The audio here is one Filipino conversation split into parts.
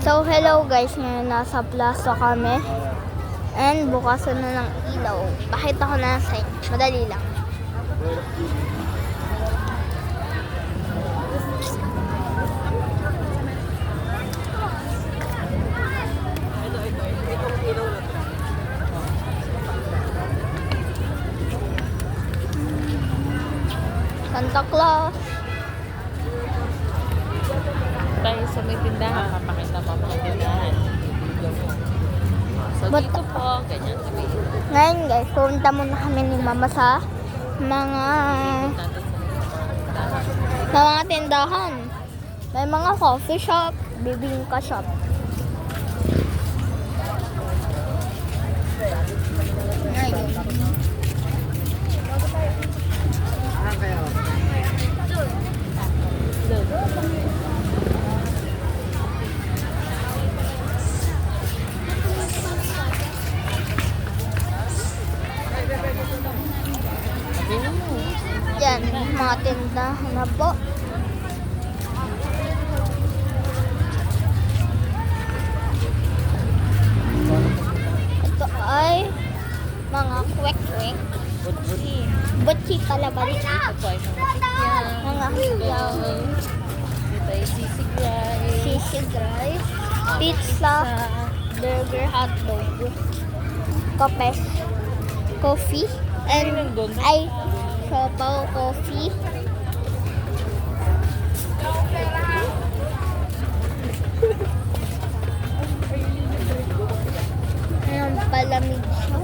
So, hello guys. Ngayon nasa plaza kami. And bukas na ng ilaw. Pakita ko na sa inyo. Madali lang. Santa Claus. Tayo sa may tindahan, papakita pa mga tindahan. So, But, dito po, ganyan kami. ngayon guys, pumunta muna kami ni Mama sa mga tindahan. May mga coffee shop, bibingka shop. Ngayon. Yan, mga tindahan na po. Ito ay mga kwek-kwek. Butchi pala ba? Ito po ay mga tikyan. Mga hiyaw. Dito ay sisig rice. Sisig rice. Pizza. Burger, hotdog. Kape. Coffee. And ay siopaw coffee. Ayan, palamig siya.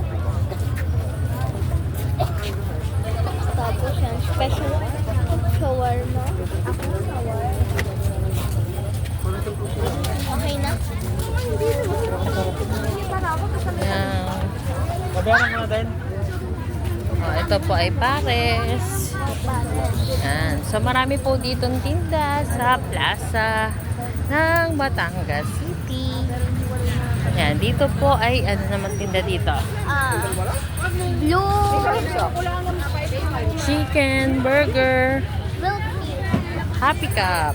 Tapos yan, special shawarma. Ako shawarma. Okay na? Yan. Ito po ay pares. Yan. So marami po ditong tinda sa plaza ng Batangas City. Yan. Dito po ay ano naman tinda dito? Blue Chicken, burger, milk tea. Happy Cup.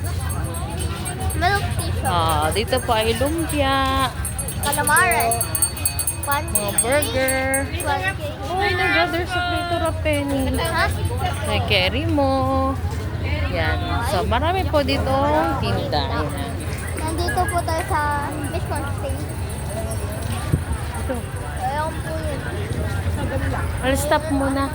Milk tea shop. Dito po ay lumpia, Calamares. mga burger. Oh my God, there's a Prito Rapeni. May carry mo. Yan. So, marami po dito tinda. Yan. Nandito po tayo sa Mission State. Ito. Ayan po yun. I'll stop muna.